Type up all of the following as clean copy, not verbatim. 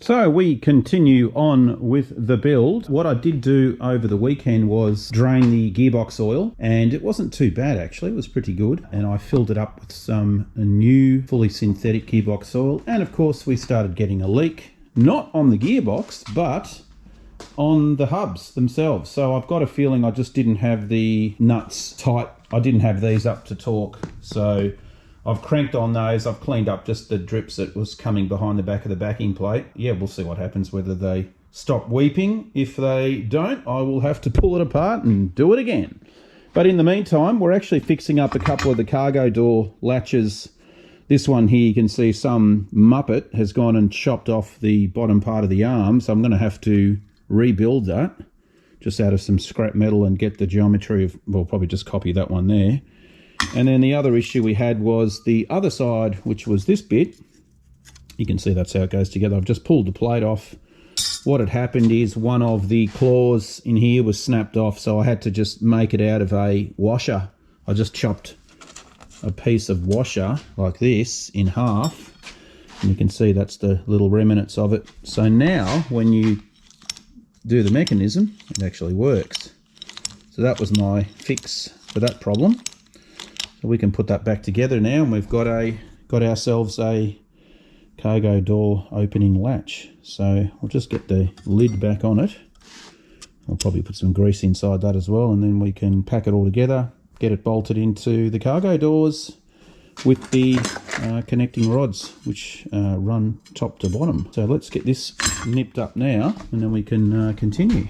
So we continue on with the build. What I did do over the weekend was drain the gearbox oil, and it wasn't too bad actually, it was pretty good. And I filled it up with some new fully synthetic gearbox oil, and of course we started getting a leak, not on the gearbox, but on the hubs themselves. So I've got a feeling I just didn't have the nuts tight. I didn't have these up to torque. So I've cranked on those. I've cleaned up just the drips that was coming behind the back of the backing plate. Yeah, we'll see what happens, whether they stop weeping. If they don't, I will have to pull it apart and do it again. But in the meantime, we're actually fixing up a couple of the cargo door latches. This one here, you can see some muppet has gone and chopped off the bottom part of the arm. So I'm going to have to rebuild that just out of some scrap metal and get the geometry of, well, probably just copy that one there. And then the other issue we had was the other side, which was this bit. You can see that's how it goes together. I've just pulled the plate off. What had happened is one of the claws in here was snapped off, so I had to just make it out of a washer. I just chopped a piece of washer like this in half, and you can see that's the little remnants of it. So now when you do the mechanism, it actually works. So that was my fix for that problem. So we can put that back together now, and we've got ourselves a cargo door opening latch. So I'll just get the lid back on it. I'll probably put some grease inside that as well, and then we can pack it all together, get it bolted into the cargo doors with the connecting rods, which run top to bottom. So let's get this nipped up now, and then we can continue.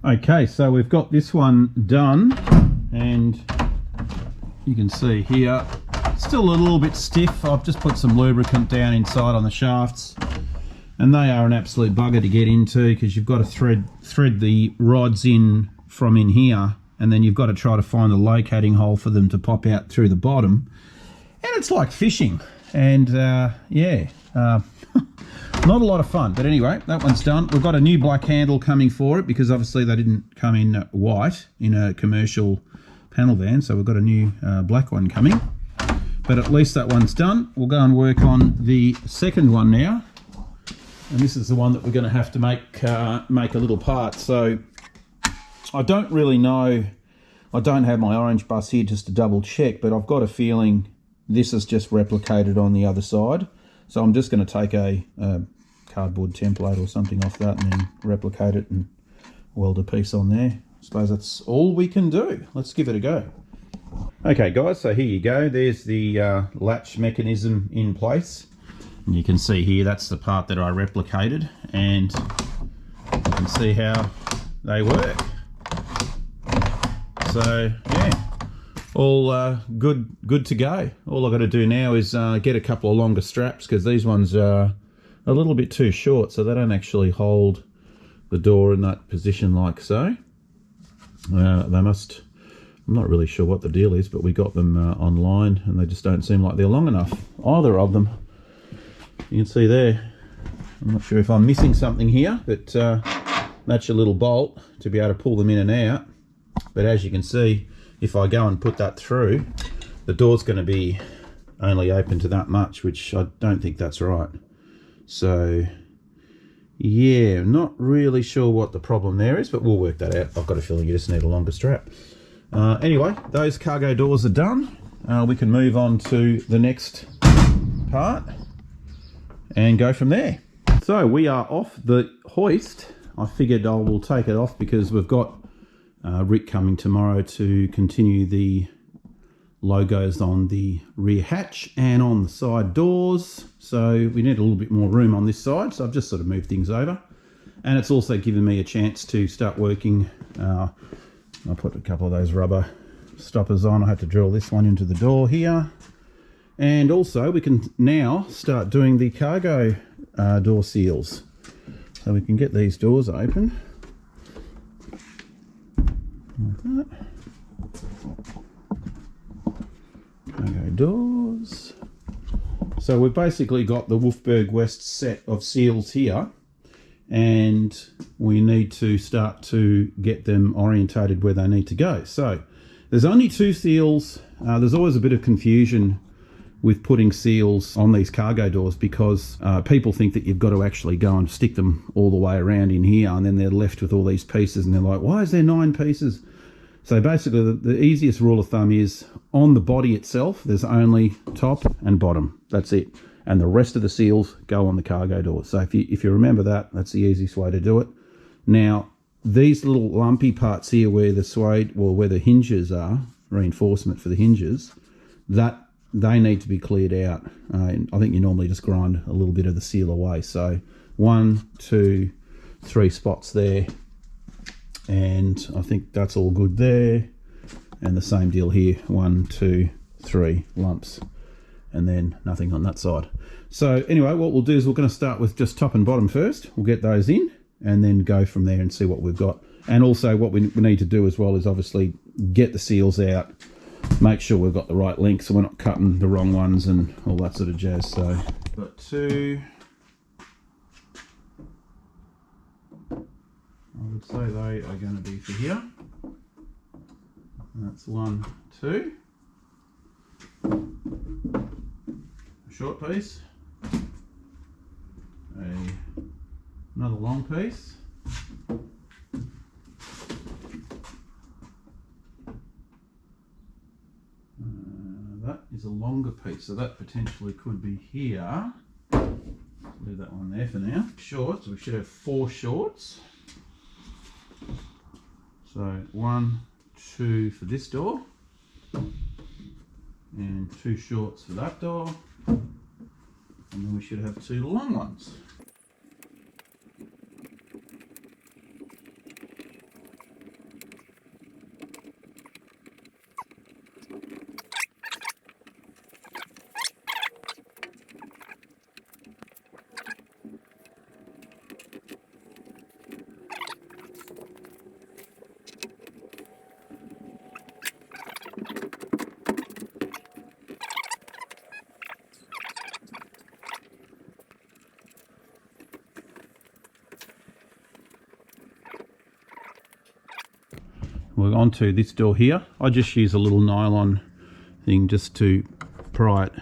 Okay, so we've got this one done, and you can see here it's still a little bit stiff. I've just put some lubricant down inside on the shafts, and they are an absolute bugger to get into because you've got to thread the rods in from in here, and then you've got to try to find the locating hole for them to pop out through the bottom, and it's like fishing. And not a lot of fun, but anyway, that one's done. We've got a new black handle coming for it because obviously they didn't come in white in a commercial panel van, so we've got a new black one coming. But at least that one's done. We'll go and work on the second one now, and this is the one that we're going to have to make a little part. So I don't really know. I don't have my orange bus here just to double check, but I've got a feeling this is just replicated on the other side. So I'm just going to take a cardboard template or something off that and then replicate it and weld a piece on there. I suppose that's all we can do. Let's give it a go. Okay guys, so here you go. There's the latch mechanism in place. And you can see here, that's the part that I replicated, and you can see how they work. So yeah, all good to go. All I've got to do now is get a couple of longer straps, because these ones are a little bit too short, so they don't actually hold the door in that position like so. They must, I'm not really sure what the deal is, but we got them online and they just don't seem like they're long enough, either of them. You can see there, I'm not sure if I'm missing something here, but that's your little bolt to be able to pull them in and out. But as you can see, if I go and put that through, the door's going to be only open to that much, which I don't think that's right. So yeah, not really sure what the problem there is, but we'll work that out. I've got a feeling you just need a longer strap. Anyway, those cargo doors are done. We can move on to the next part and go from there. So we are off the hoist. I figured I will take it off because we've got Rick coming tomorrow to continue the logos on the rear hatch and on the side doors. So we need a little bit more room on this side, so I've just sort of moved things over. And it's also given me a chance to start working. I put a couple of those rubber stoppers on. I had to drill this one into the door here. And also we can now start doing the cargo door seals. So we can get these doors open like that. Cargo doors. So we've basically got the Wolfberg West set of seals here, and we need to start to get them orientated where they need to go. So there's only 2 seals. There's always a bit of confusion with putting seals on these cargo doors because people think that you've got to actually go and stick them all the way around in here, and then they're left with all these pieces and they're like, why is there 9 pieces? So basically the easiest rule of thumb is on the body itself, there's only top and bottom. That's it. And the rest of the seals go on the cargo door. So if you remember that, that's the easiest way to do it. Now, these little lumpy parts here where the suede, or where the hinges are, reinforcement for the hinges, that they need to be cleared out. I think you normally just grind a little bit of the seal away. So 1, 2, 3 spots there, and I think that's all good there. And the same deal here, 1, 2, 3 lumps, and then nothing on that side. So anyway, what we'll do is we're going to start with just top and bottom first. We'll get those in and then go from there and see what we've got. And also what we need to do as well is obviously get the seals out, make sure we've got the right length so we're not cutting the wrong ones and all that sort of jazz. So got 2. I would say they are going to be for here. That's 1, 2. A short piece. Another long piece. That is a longer piece, so that potentially could be here. Leave that one there for now. Shorts, we should have 4 shorts. So 1, 2 for this door, and 2 shorts for that door, and then we should have 2 long ones. We're on to this door here. I just use a little nylon thing just to pry it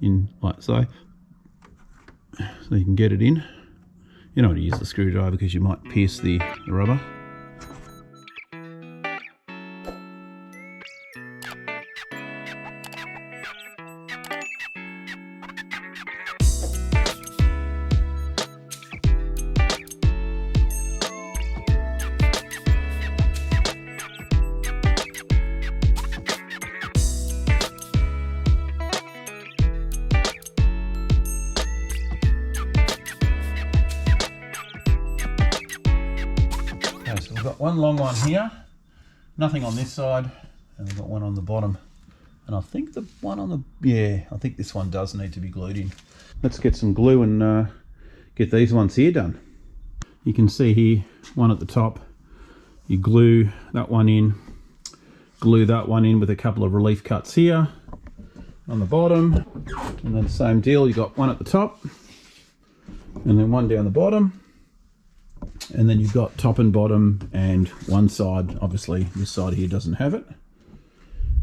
in like so you can get it in. You don't want to use the screwdriver because you might pierce the rubber. So we've got one long one here, nothing on this side, and we've got one on the bottom. And I think the one on the, yeah, I think this one does need to be glued in. Let's get some glue and get these ones here done. You can see here, one at the top, you glue that one in, glue that one in with a couple of relief cuts here on the bottom, and then same deal, you got one at the top, and then one down the bottom. And then you've got top and bottom, and one side, obviously this side here doesn't have it.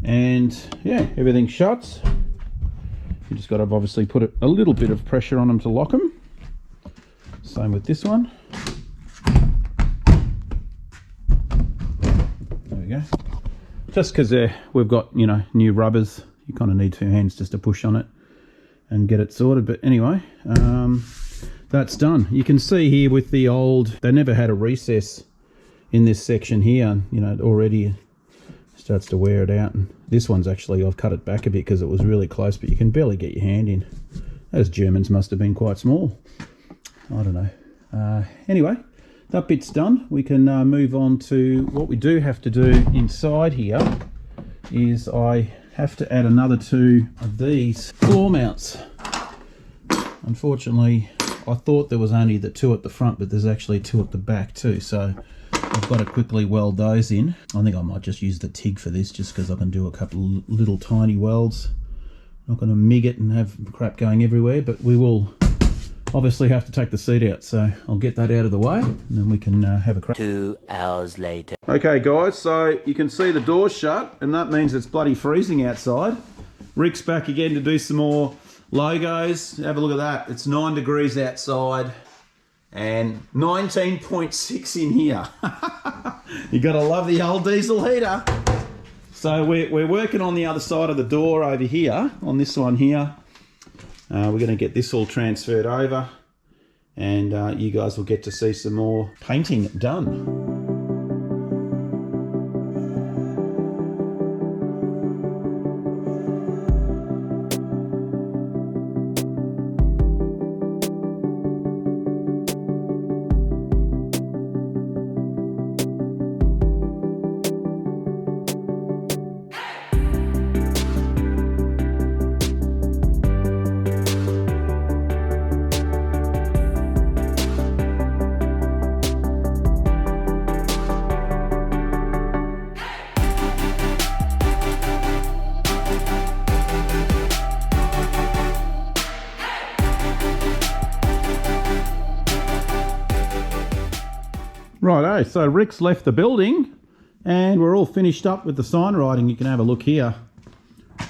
And yeah, everything shuts. You just got to obviously put a little bit of pressure on them to lock them. Same with this one. There we go. Just because we've got, you know, new rubbers, you kind of need 2 hands just to push on it and get it sorted. But anyway, that's done. You can see here with the old, they never had a recess in this section here. You know, it already starts to wear it out. And this one's actually, I've cut it back a bit because it was really close, but you can barely get your hand in. Those Germans must have been quite small. I don't know. Anyway, that bit's done. We can move on to what we do have to do inside here. Is I have to add another 2 of these floor mounts. Unfortunately, I thought there was only the 2 at the front, but there's actually 2 at the back too. So I've got to quickly weld those in. I think I might just use the TIG for this, just because I can do a couple of little tiny welds. Not going to mig it and have crap going everywhere, but we will obviously have to take the seat out, so I'll get that out of the way and then we can have a crack. 2 hours later. Okay guys, so you can see the door shut and that means it's bloody freezing outside. Rick's back again to do some more logos. Have a look at that. It's 9 degrees outside and 19.6 in here. You gotta love the old diesel heater. So we're working on the other side of the door over here, on this one here. We're going to get this all transferred over and you guys will get to see some more painting done. Righto, so Rick's left the building and we're all finished up with the sign writing. You can have a look here.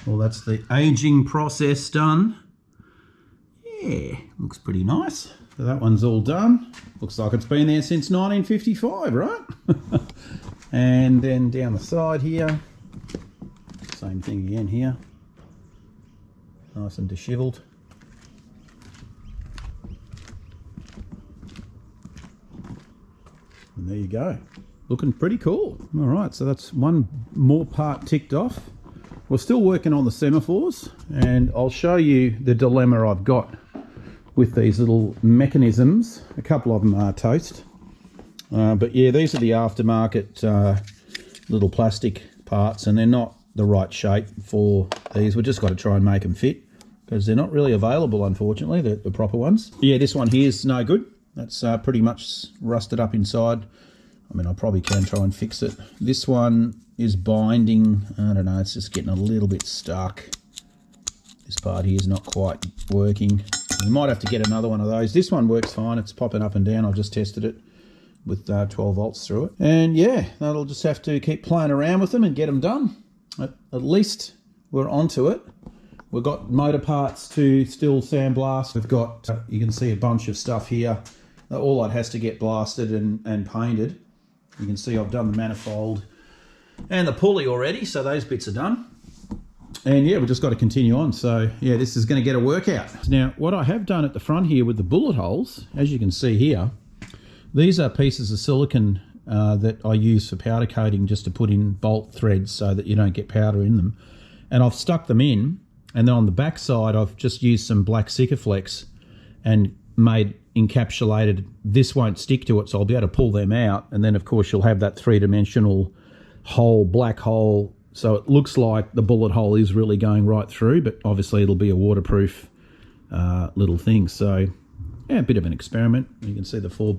Well, that's the aging process done. Yeah, looks pretty nice. So that one's all done. Looks like it's been there since 1955, right? And then down the side here, same thing again here. Nice and dishevelled. And there you go, looking pretty cool. All right, so that's one more part ticked off. We're still working on the semaphores and I'll show you the dilemma I've got with these little mechanisms. A couple of them are toast, but yeah, these are the aftermarket little plastic parts and they're not the right shape for these. We've just got to try and make them fit because they're not really available, unfortunately, the proper ones. Yeah, this one here is no good. That's pretty much rusted up inside. I mean, I probably can try and fix it. This one is binding. I don't know, it's just getting a little bit stuck. This part here is not quite working. We might have to get another one of those. This one works fine. It's popping up and down. I've just tested it with 12 volts through it. And yeah, that'll just have to keep playing around with them and get them done. At least we're onto it. We've got motor parts to still sandblast. We've got, you can see a bunch of stuff here. All that has to get blasted and painted. You can see I've done the manifold and the pulley already, so those bits are done. And yeah, we've just got to continue on. So yeah, this is going to get a workout. Now, what I have done at the front here with the bullet holes, as you can see here, these are pieces of silicon that I use for powder coating just to put in bolt threads so that you don't get powder in them. And I've stuck them in, and then on the back side, I've just used some black Sikaflex and made encapsulated. This won't stick to it, so I'll be able to pull them out, and then of course you'll have that three-dimensional hole, black hole, so it looks like the bullet hole is really going right through, but obviously it'll be a waterproof little thing. So yeah, a bit of an experiment. You can see the four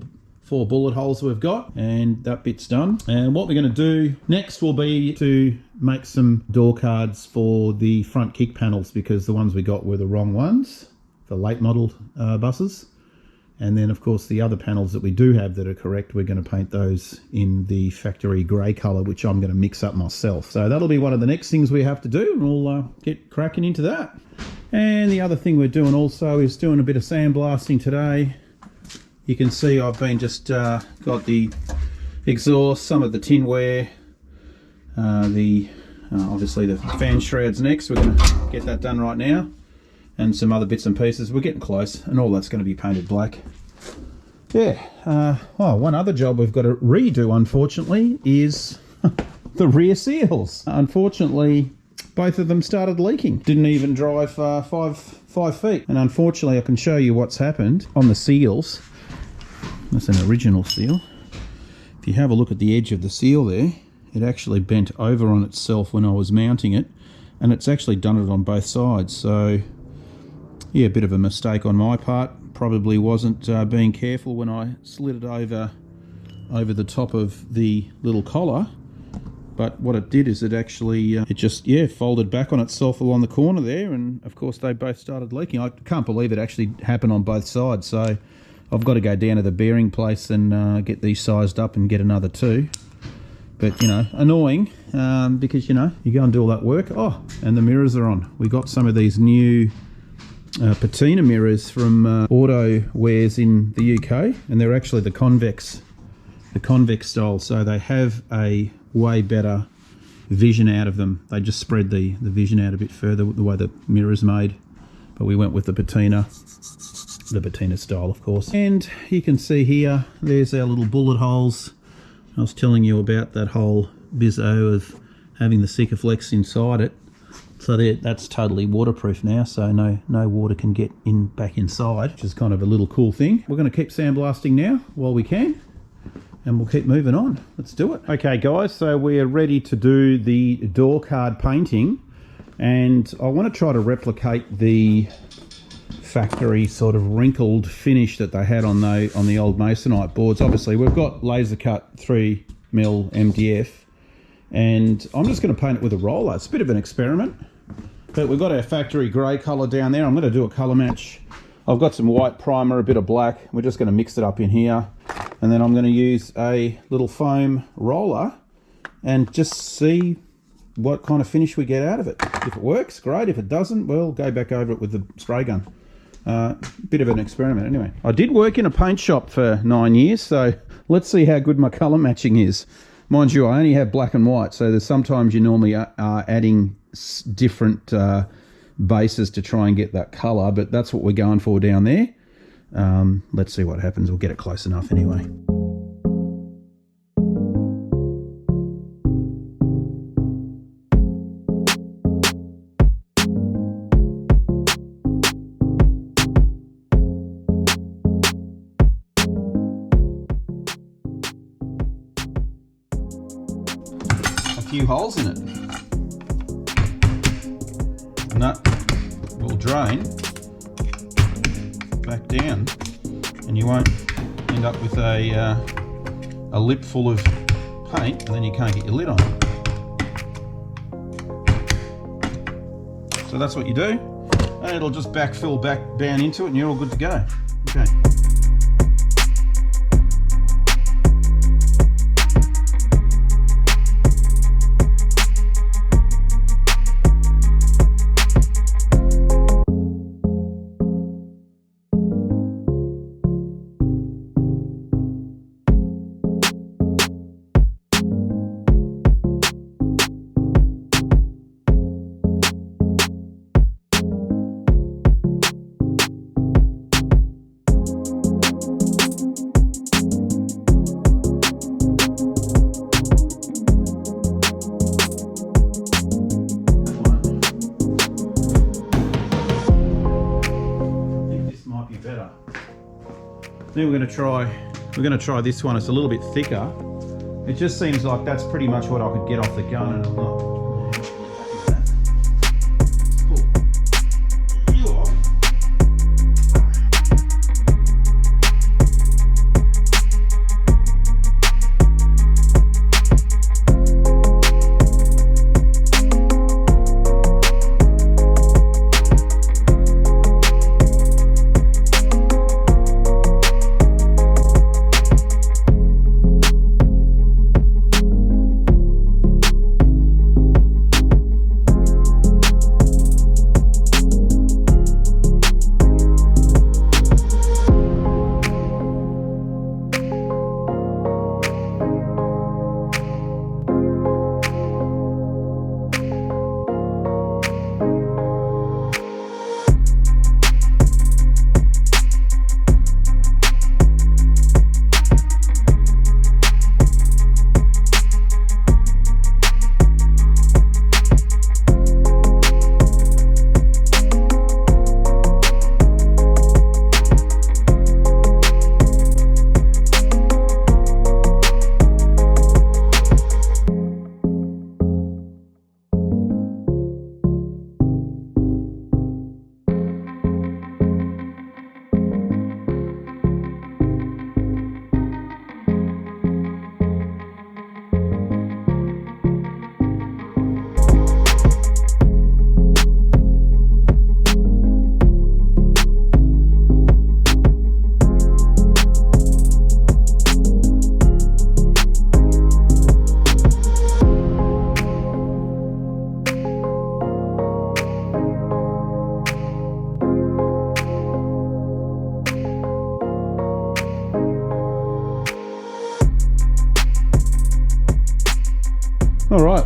bullet holes we've got, and that bit's done. And what we're going to do next will be to make some door cards for the front kick panels, because the ones we got were the wrong ones for late model buses. And then of course the other panels that we do have that are correct, we're going to paint those in the factory grey colour, which I'm going to mix up myself. So that'll be one of the next things we have to do, and we'll get cracking into that. And the other thing we're doing also is doing a bit of sandblasting today. You can see I've been just got the exhaust, some of the tinware, obviously the fan shrouds next. We're going to get that done right now, and some other bits and pieces. We're getting close, and all that's going to be painted black. Yeah, well, one other job we've got to redo, unfortunately, is the rear seals. Unfortunately, both of them started leaking. Didn't even drive 5 feet. And unfortunately, I can show you what's happened on the seals. That's an original seal. If you have a look at the edge of the seal there, it actually bent over on itself when I was mounting it, and it's actually done it on both sides. So yeah, a bit of a mistake on my part. Probably wasn't being careful when I slid it over the top of the little collar, But what it did is it actually, it just, yeah, folded back on itself along the corner there, and of course they both started leaking. I can't believe it actually happened on both sides, so I've got to go down to the bearing place and get these sized up and get another two. But, you know, annoying, because, you know, you go and do all that work. Oh, and the mirrors are on. We got some of these new patina mirrors from Auto Wares in the UK, and they're actually the convex style, so they have a way better vision out of them. They just spread the vision out a bit further the way the mirror's made, but we went with the patina style, of course. And you can see here, there's our little bullet holes. I was telling you about that whole bizzo of having the Sikaflex inside it. So that's totally waterproof now, so no water can get back inside, which is kind of a little cool thing. We're going to keep sandblasting now while we can, and we'll keep moving on. Let's do it. Okay guys, so we're ready to do the door card painting, and I want to try to replicate the factory sort of wrinkled finish that they had on the old Masonite boards. Obviously we've got laser cut 3mm MDF, and I'm just going to paint it with a roller. It's a bit of an experiment, but we've got our factory grey colour down there. I'm going to do a colour match. I've got some white primer, a bit of black. We're just going to mix it up in here, and then I'm going to use a little foam roller and just see what kind of finish we get out of it. If it works, great. If it doesn't, we'll go back over it with the spray gun. Bit of an experiment anyway. I did work in a paint shop for 9 years, so let's see how good my colour matching is. Mind you, I only have black and white, so there's sometimes you normally are adding different bases to try and get that colour, but that's what we're going for down there. Let's see what happens. We'll get it close enough anyway. Few holes in it, and that will drain back down, and you won't end up with a lip full of paint, and then you can't get your lid on. So that's what you do, and it'll just backfill back down into it, and you're all good to go. Okay. Then we're going to try this one. It's a little bit thicker. It just seems like that's pretty much what I could get off the gun, and I'm not.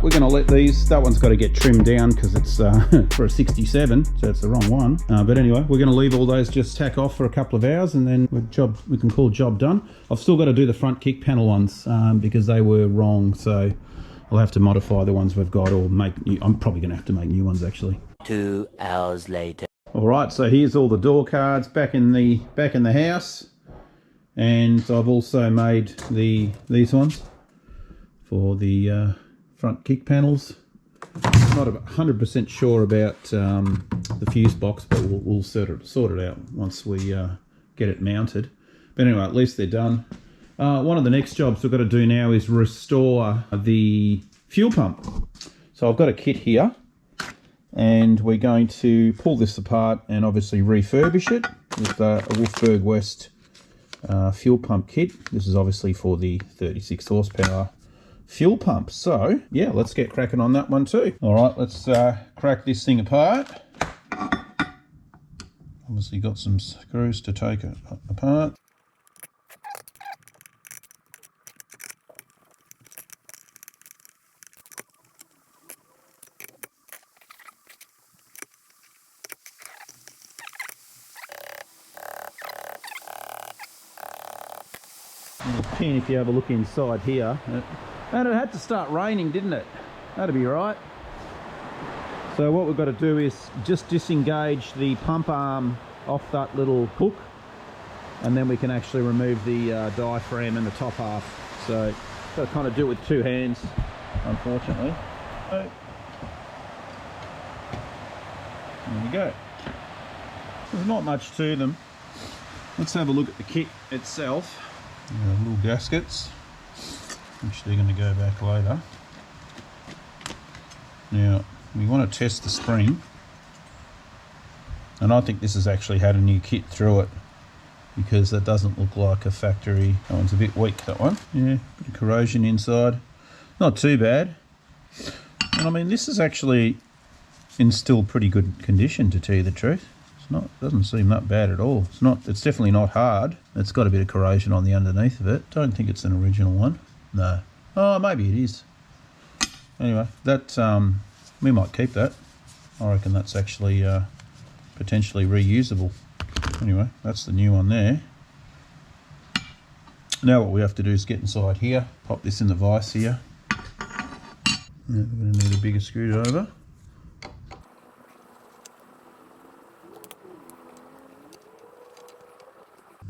right, we're going to let these, that one's got to get trimmed down because it's for a 67, so it's the wrong one. But anyway, we're going to leave all those just tack off for a couple of hours, and then we can call job done. I've still got to do the front kick panel ones because they were wrong, so I'll have to modify the ones we've got, or make new. I'm probably going to have to make new ones actually. 2 hours later. All right, so here's all the door cards back in the house, and I've also made these ones for the front kick panels. Not 100% sure about the fuse box, but we'll sort it out once we get it mounted. But anyway, at least they're done. One of the next jobs we've got to do now is restore the fuel pump. So I've got a kit here, and we're going to pull this apart and obviously refurbish it with a Wolfberg West fuel pump kit. This is obviously for the 36 horsepower fuel pump. So yeah, let's get cracking on that one too. All right, let's crack this thing apart. Obviously got some screws to take it apart. Pin, if you have a look inside here, and it had to start raining, didn't it? That'd be right. So what we've got to do is just disengage the pump arm off that little hook, and then we can actually remove the diaphragm and the top half. So got to kind of do it with two hands, unfortunately. So, there you go. There's not much to them. Let's have a look at the kit itself. Little gaskets, which they're going to go back later. Now, we want to test the spring, and I think this has actually had a new kit through it, because that doesn't look like a factory. That one's a bit weak, that one. Yeah, bit of corrosion inside. Not too bad. And I mean, this is actually in still pretty good condition, to tell you the truth. Doesn't seem that bad at all. It's definitely not hard. It's got a bit of corrosion on the underneath of it. Don't think it's an original one. No. Oh, maybe it is. Anyway, that we might keep that. I reckon that's actually potentially reusable. Anyway, that's the new one there. Now what we have to do is get inside here, pop this in the vise here. We're going to need a bigger screwdriver.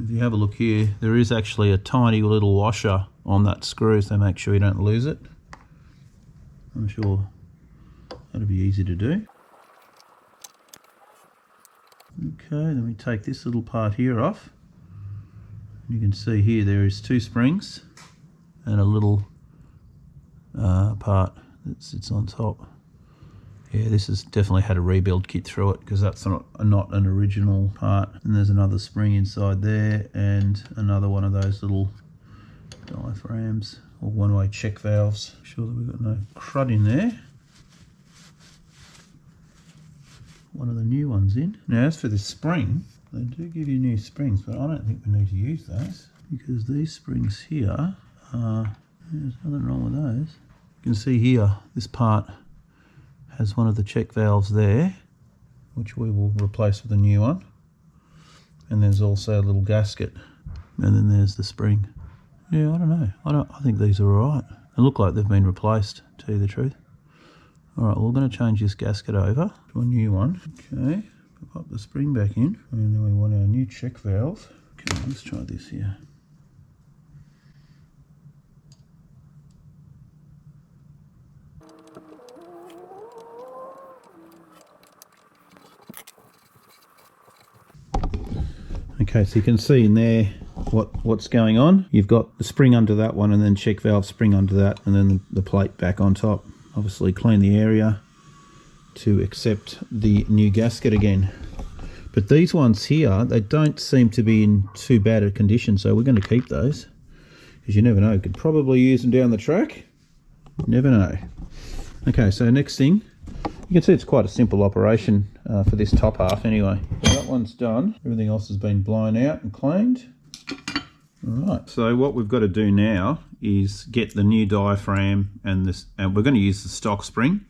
If you have a look here, there is actually a tiny little washer on that screw, so make sure you don't lose it. I'm sure that'll be easy to do. Okay, then we take this little part here off. You can see here there is two springs and a little part that sits on top. Yeah, this has definitely had a rebuild kit through it, because that's not an original part. And there's another spring inside there, and another one of those little diaphragms or one-way check valves. Make sure that we've got no crud in there. One of the new ones in. Now, as for this spring, they do give you new springs, but I don't think we need to use those, because these springs here there's nothing wrong with those. You can see here, this part has one of the check valves there, which we will replace with a new one. And there's also a little gasket, and then there's the spring. Yeah, I don't know. I think these are all right. They look like they've been replaced, to tell you the truth. All right, well, we're going to change this gasket over to a new one. Okay, pop the spring back in, and then we want our new check valve. Okay, let's try this here. Okay, so you can see in there what's going on. You've got the spring under that one, and then check valve spring under that, and then the plate back on top. Obviously clean the area to accept the new gasket again. But these ones here, they don't seem to be in too bad a condition, so we're going to keep those, because you never know, you could probably use them down the track. Never know. Okay, so next thing, you can see it's quite a simple operation for this top half anyway. So that one's done. Everything else has been blown out and cleaned. Right, so what we've got to do now is get the new diaphragm and this, and we're going to use the stock spring.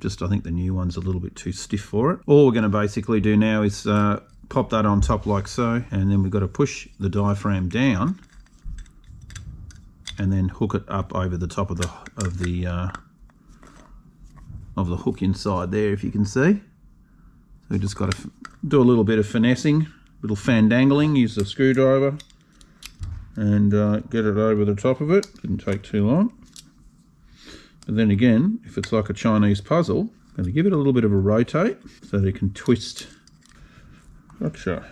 Just I think the new one's a little bit too stiff for it. All we're going to basically do now is pop that on top like so, and then we've got to push the diaphragm down and then hook it up over the top of the hook inside there, if you can see. So we just got to do a little bit of finessing, little fandangling, use the screwdriver and get it over the top of it. Didn't take too long. But then again, if it's like a Chinese puzzle, I'm going to give it a little bit of a rotate so that it can twist. Gotcha.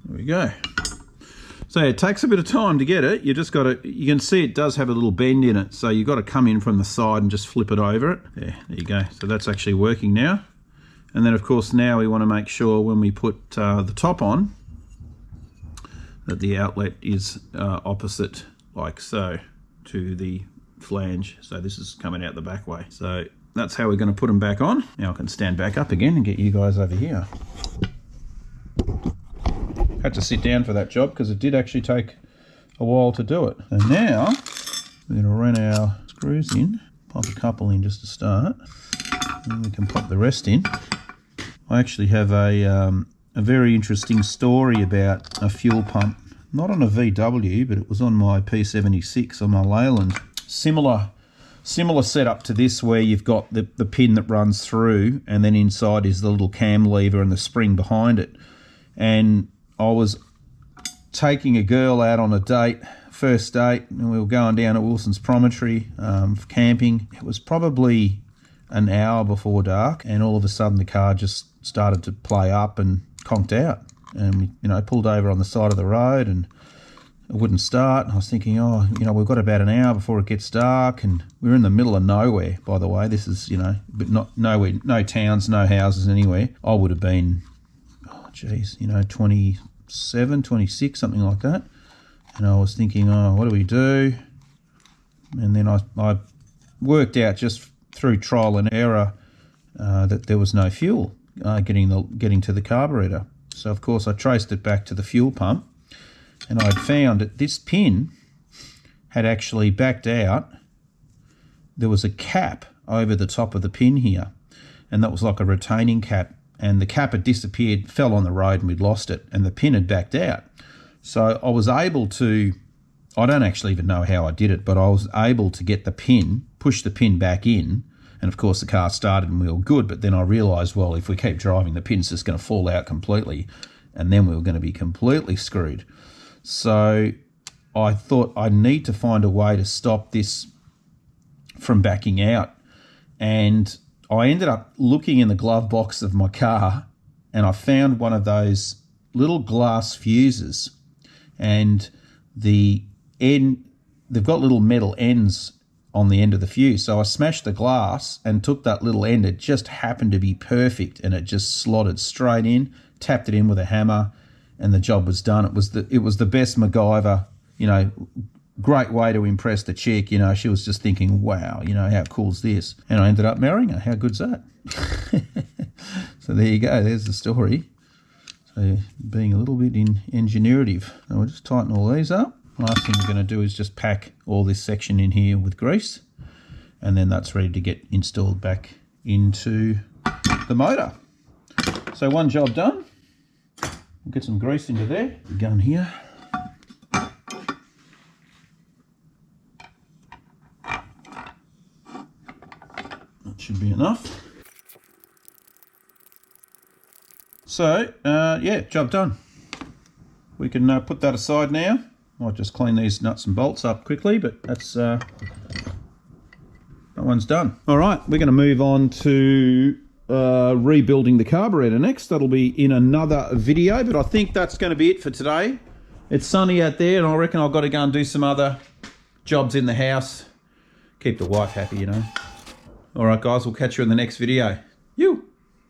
There we go. So it takes a bit of time to get it. You just got to, you can see it does have a little bend in it. So you've got to come in from the side and just flip it over it. There you go. So that's actually working now. And then of course now we want to make sure when we put the top on that the outlet is opposite like so to the flange. So this is coming out the back way. So that's how we're going to put them back on. Now I can stand back up again and get you guys over here. Had to sit down for that job because it did actually take a while to do it. So now we're going to run our screws in, pop a couple in just to start, and we can pop the rest in. I actually have a very interesting story about a fuel pump, not on a VW, but it was on my P76 on my Leyland. Similar setup to this, where you've got the pin that runs through, and then inside is the little cam lever and the spring behind it. And I was taking a girl out on a date, first date, and we were going down at Wilson's Promontory camping. It was probably an hour before dark, and all of a sudden the car just started to play up and conked out. And we, pulled over on the side of the road, and it wouldn't start. And I was thinking, oh, we've got about an hour before it gets dark, and we're in the middle of nowhere, by the way. This is, but not nowhere, no towns, no houses anywhere. I would have been, 27, 26, something like that. And I was thinking, oh, what do we do? And then I worked out just through trial and error that there was no fuel getting to the carburetor. So of course I traced it back to the fuel pump, and I'd found that this pin had actually backed out. There was a cap over the top of the pin here, and that was like a retaining cap, and the cap had disappeared, fell on the road, and we'd lost it, and the pin had backed out. So I was able to, I don't actually even know how I did it, but I was able to get the pin, push the pin back in, and of course the car started and we were good. But then I realised, well, if we keep driving, the pin's just going to fall out completely, and then we were going to be completely screwed. So I thought I need to find a way to stop this from backing out, and I ended up looking in the glove box of my car, and I found one of those little glass fuses, and they've got little metal ends on the end of the fuse. So I smashed the glass and took that little end. It just happened to be perfect, and it just slotted straight in, tapped it in with a hammer, and the job was done. It was the best MacGyver, great way to impress the chick. She was just thinking, wow, how cool's this? And I ended up marrying her. How good's that? So there you go. There's the story. So being a little bit ingenuitive. And we'll just tighten all these up. Last thing we're going to do is just pack all this section in here with grease, and then that's ready to get installed back into the motor. So one job done. We'll get some grease into there. The gun here. Should be enough. So yeah, job done. We can put that aside now. Might just clean these nuts and bolts up quickly, but that's that one's done. All right, we're going to move on to rebuilding the carburetor next. That'll be in another video, but I think that's going to be it for today. It's sunny out there, and I reckon I've got to go and do some other jobs in the house. Keep the wife happy, All right, guys, we'll catch you in the next video.